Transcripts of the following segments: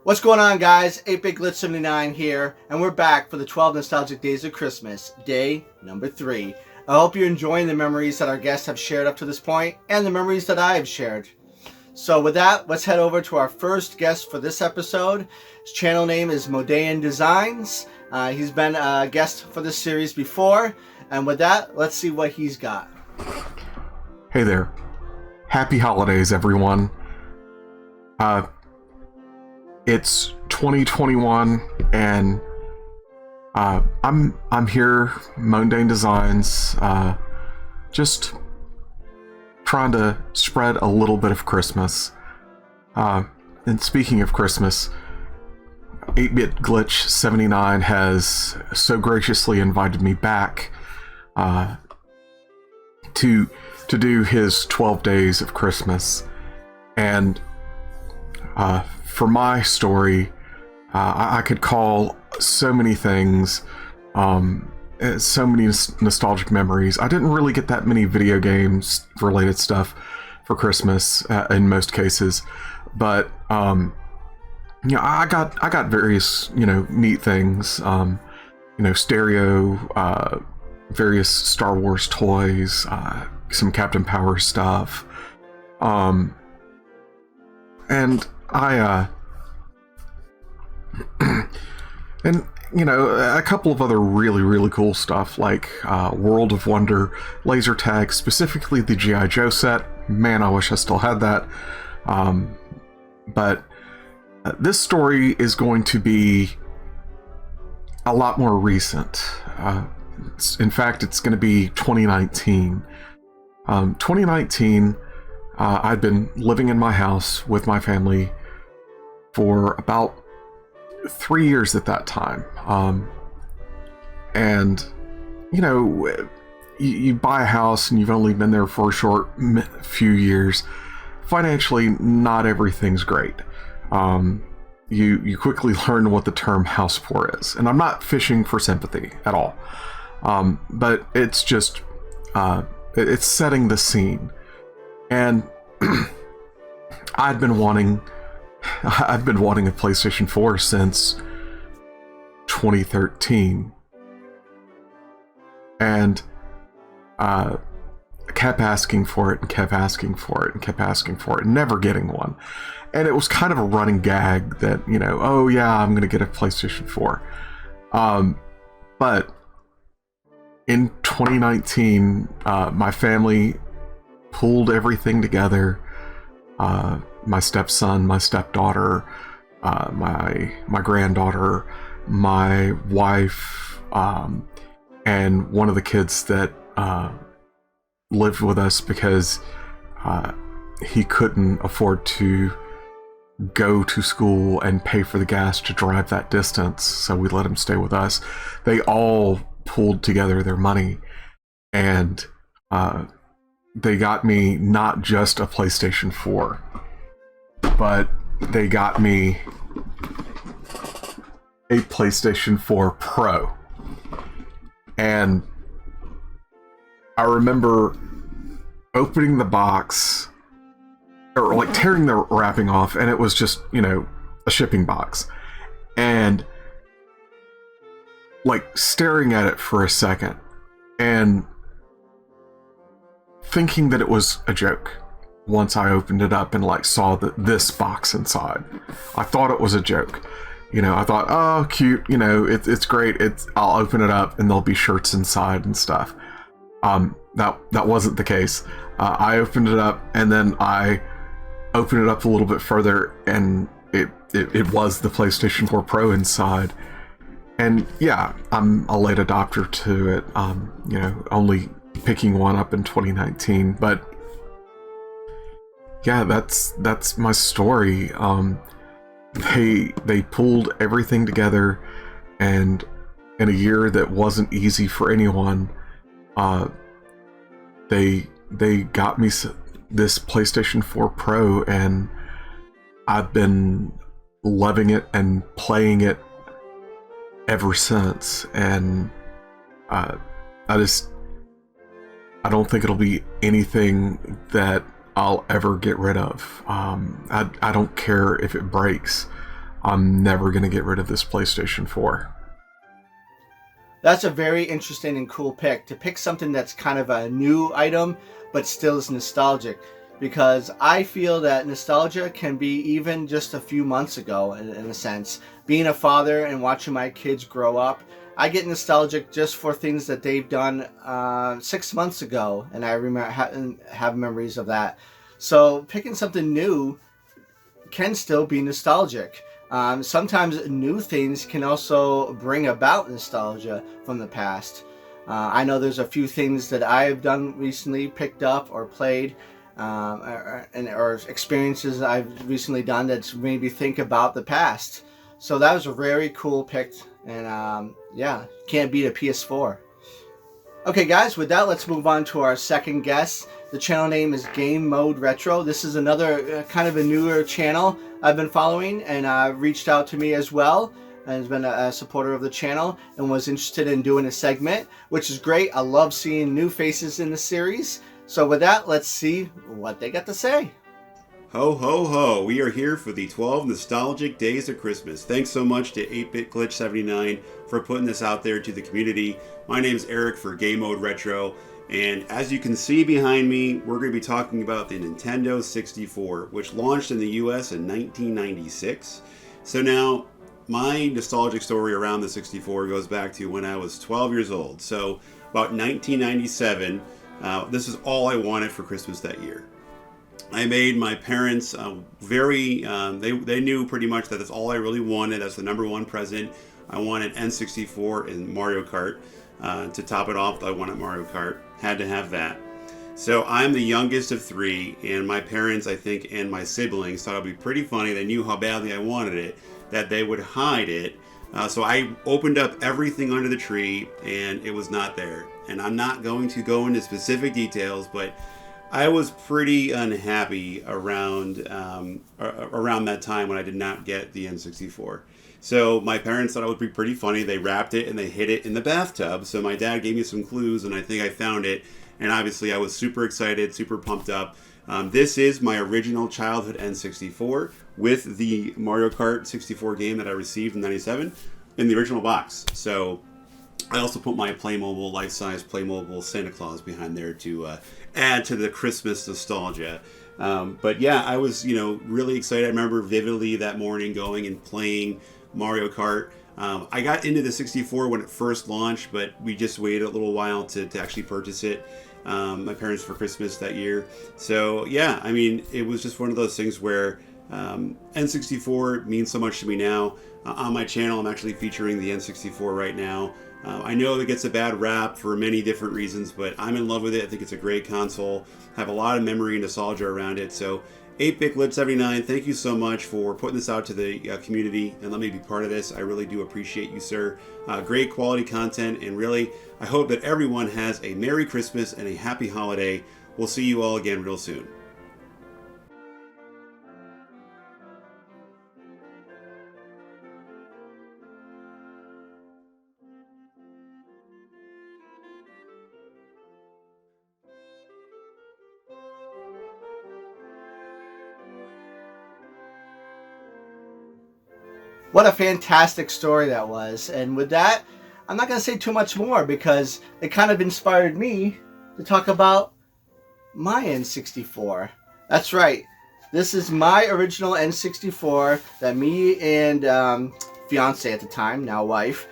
What's going on, guys? 8-Bit Glitch 79 here, and we're back for the 12 Nostalgic Days of Christmas, day number 3. I hope you're enjoying the memories that our guests have shared up to this point, and the memories that I have shared. So with that, let's head over to our first guest for this episode. His channel name is Moandain Designs. He's been a guest for this series before, and with that, let's see what he's got. Hey there. Happy holidays, everyone. It's 2021, and I'm here, Moandain Designs, just trying to spread a little bit of Christmas. And speaking of Christmas, 8-Bit Glitch 79 has so graciously invited me back to do his 12 days of Christmas, and for my story, I could call so many things, so many nostalgic memories. I didn't really get that many video games related stuff for Christmas in most cases, but I got various neat things, stereo, various Star Wars toys, some Captain Power stuff, and I and a couple of other really cool stuff like World of Wonder laser tag, specifically the G.I. Joe set. Man, I wish I still had that. But this story is going to be a lot more recent. In fact, it's going to be 2019. 2019, I'd been living in my house with my family for about 3 years at that time. And you buy a house and you've only been there for a short few years. Financially, not everything's great. You quickly learn what the term house poor is, and I'm not fishing for sympathy at all. But it's just it's setting the scene. And I've been wanting a PlayStation 4 since 2013, and kept asking for it and kept asking for it and kept asking for it, never getting one. And it was kind of a running gag that, oh yeah, I'm gonna get a PlayStation 4. But in 2019, my family pulled everything together. My stepson, my stepdaughter, my granddaughter, my wife, and one of the kids that lived with us because he couldn't afford to go to school and pay for the gas to drive that distance, so we let him stay with us. They all pulled together their money, and they got me not just a PlayStation 4, but they got me a PlayStation 4 Pro. And I remember opening the box, or like tearing the wrapping off, and it was just, a shipping box. And like staring at it for a second and thinking that it was a joke. Once I opened it up and saw this box inside, I thought it was a joke. I thought, oh, cute. It's great. I'll open it up and there'll be shirts inside and stuff. That wasn't the case. I opened it up, and then I opened it up a little bit further, and it was the PlayStation 4 Pro inside. And yeah, I'm a late adopter to it. Only picking one up in 2019, but yeah, that's my story. They pulled everything together, and in a year that wasn't easy for anyone, they got me this PlayStation 4 Pro, and I've been loving it and playing it ever since. And I don't think it'll be anything that I'll ever get rid of. I don't care if it breaks. I'm never going to get rid of this PlayStation 4. That's a very interesting and cool pick, to pick something that's kind of a new item but still is nostalgic, because I feel that nostalgia can be even just a few months ago in a sense. Being a father and watching my kids grow up, I get nostalgic just for things that they've done 6 months ago, and I remember have memories of that. So picking something new can still be nostalgic. Sometimes new things can also bring about nostalgia from the past. I know there's a few things that I've done recently, picked up or played, or experiences I've recently done that's made me think about the past. So that was a very cool pick, and yeah, can't beat a PS4. Okay guys, with that, let's move on to our second guest. The channel name is Game Mode Retro. This is another kind of a newer channel I've been following, and reached out to me as well, and has been a supporter of the channel and was interested in doing a segment, which is great. I love seeing new faces in the series. So with that, let's see what they got to say. Ho ho ho, we are here for the 12 nostalgic days of Christmas. Thanks so much to 8-Bit Glitch 79 for putting this out there to the community. My name is Eric for Game Mode Retro, and as you can see behind me, we're going to be talking about the Nintendo 64, which launched in the US in 1996. So now, my nostalgic story around the 64 goes back to when I was 12 years old. So about 1997, this is all I wanted for Christmas that year. I made my parents they knew pretty much that that's all I really wanted. That's the number one present. I wanted N64 and Mario Kart. To top it off, I wanted Mario Kart. Had to have that. So I'm the youngest of three, and my parents, I think, and my siblings thought it would be pretty funny. They knew how badly I wanted it, that they would hide it. So I opened up everything under the tree, and it was not there. And I'm not going to go into specific details, but I was pretty unhappy around that time when I did not get the N64. So my parents thought it would be pretty funny. They wrapped it and they hid it in the bathtub. So my dad gave me some clues, and I think I found it. And obviously I was super excited, super pumped up. This is my original childhood N64 with the Mario Kart 64 game that I received in '97 in the original box. So I also put my Playmobil, life-size Playmobil Santa Claus behind there to add to the Christmas nostalgia. But yeah, I was, really excited. I remember vividly that morning going and playing Mario Kart. I got into the 64 when it first launched, but we just waited a little while to actually purchase it. My parents for Christmas that year. So yeah, I mean, it was just one of those things where N64 means so much to me now. On my channel, I'm actually featuring the N64 right now. I know it gets a bad rap for many different reasons, but I'm in love with it. I think it's a great console. I have a lot of memory and nostalgia around it. So 8-Bit Glitch 79, thank you so much for putting this out to the community and let me be part of this. I really do appreciate you, sir. Great quality content, and really, I hope that everyone has a Merry Christmas and a Happy Holiday. We'll see you all again real soon. What a fantastic story that was. And with that, I'm not going to say too much more because it kind of inspired me to talk about my N64. That's right. This is my original N64 that me and fiance at the time, now wife,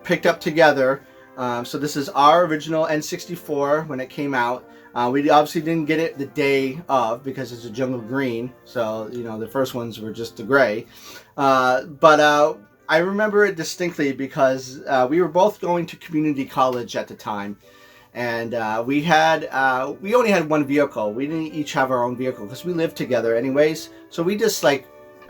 picked up together. So this is our original N64 when it came out. We obviously didn't get it the day of because it's a jungle green. So, the first ones were just the gray. But I remember it distinctly because we were both going to community college at the time. And we only had one vehicle. We didn't each have our own vehicle because we lived together anyways. So we just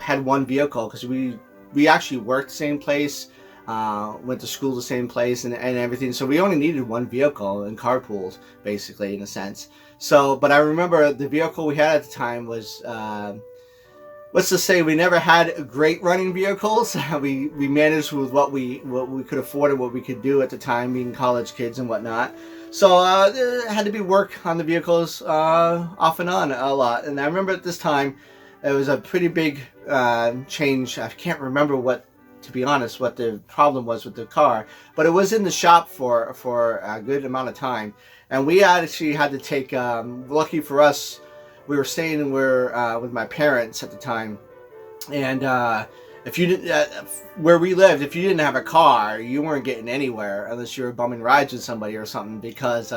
had one vehicle because we actually worked the same place, went to school the same place and everything. So we only needed one vehicle and carpooled basically in a sense. So, but I remember the vehicle we had at the time was, let's just say we never had great running vehicles. We managed with what we could afford and what we could do at the time, being college kids and whatnot. So it had to be work on the vehicles off and on a lot. And I remember at this time, it was a pretty big change. I can't remember to be honest, what the problem was with the car, but it was in the shop for a good amount of time, and we actually had to take. Lucky for us, we were staying with my parents at the time, and if you didn't, where we lived, if you didn't have a car, you weren't getting anywhere unless you were bumming rides with somebody or something, because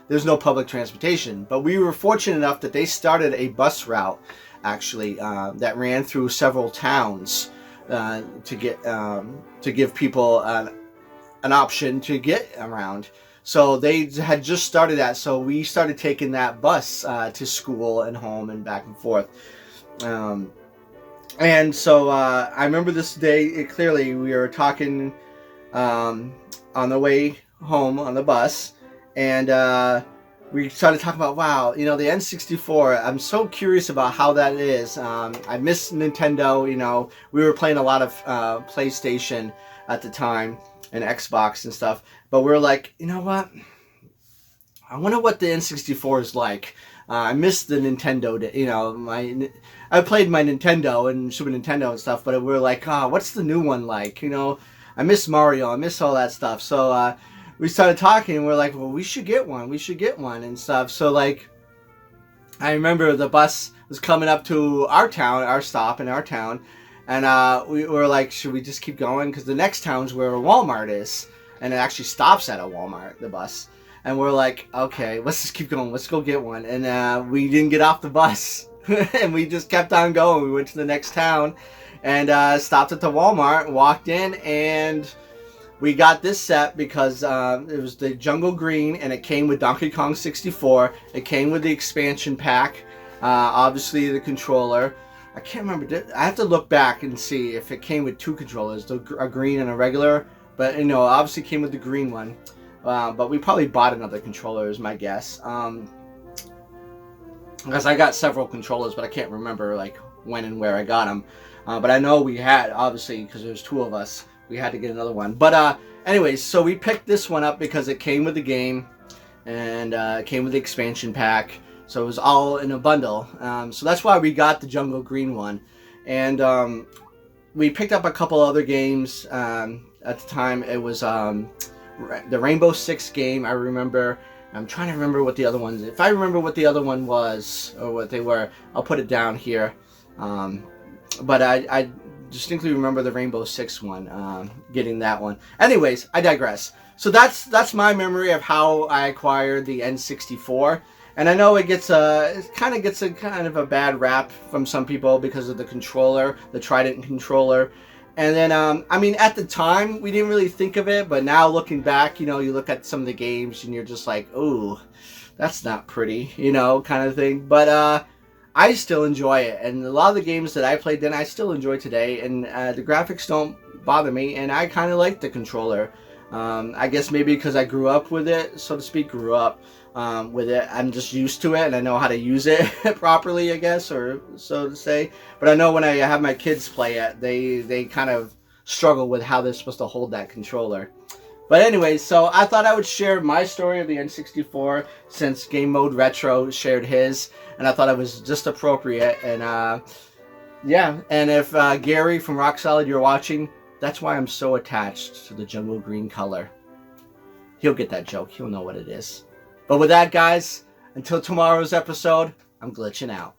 there's no public transportation. But we were fortunate enough that they started a bus route, actually, that ran through several towns to give people an option to get around. So they had just started that, so we started taking that bus to school and home and back and forth. And so I remember this day clearly. We were talking on the way home on the bus, and we started talking about, wow, the N64, I'm so curious about how that is. I miss Nintendo. We were playing a lot of PlayStation at the time and Xbox and stuff, but we're like, you know what? I wonder what the N64 is like. I miss the Nintendo. I played my Nintendo and Super Nintendo and stuff, but we're like, what's the new one like? I miss Mario. I miss all that stuff. So we started talking, and we're like, well, we should get one. We should get one and stuff. So like, I remember the bus was coming up to our stop in our town, and we were like, should we just keep going? Because the next town's where a Walmart is, and it actually stops at a Walmart, the bus. And we're like, okay, let's just keep going. Let's go get one. And we didn't get off the bus. And we just kept on going. We went to the next town and stopped at the Walmart, walked in, and we got this set because it was the Jungle Green, and it came with Donkey Kong 64. It came with the expansion pack, obviously the controller. I can't remember. I have to look back and see if it came with two controllers, a green and a regular. But, obviously it came with the green one. But we probably bought another controller, is my guess. Because I got several controllers, but I can't remember like when and where I got them. But I know we had, obviously, because there's two of us, we had to get another one. But anyways, so we picked this one up because it came with the game, and it came with the expansion pack. So it was all in a bundle. So that's why we got the Jungle Green one. And we picked up a couple other games. At the time, it was the Rainbow Six game, I remember. I'm trying to remember what the other ones. If I remember what the other one was or what they were, I'll put it down here. But I distinctly remember the Rainbow Six one, getting that one. Anyways, I digress. So that's my memory of how I acquired the N64. And I know it kind of gets a bad rap from some people because of the controller, the Trident controller. And then, at the time, we didn't really think of it, but now looking back, you look at some of the games and you're just like, ooh, that's not pretty, kind of thing. But I still enjoy it. And a lot of the games that I played then, I still enjoy today. And the graphics don't bother me, and I kind of like the controller. I guess maybe because I grew up with it, so to speak, with it. I'm just used to it, and I know how to use it properly, I guess, or so to say. But I know when I have my kids play it, they kind of struggle with how they're supposed to hold that controller. But anyways, so I thought I would share my story of the N64 since Game Mode Retro shared his, and I thought it was just appropriate. And yeah, and if Gary from Rock Solid, you're watching, that's why I'm so attached to the Jungle Green color. He'll get that joke. He'll know what it is. But with that, guys, until tomorrow's episode, I'm glitching out.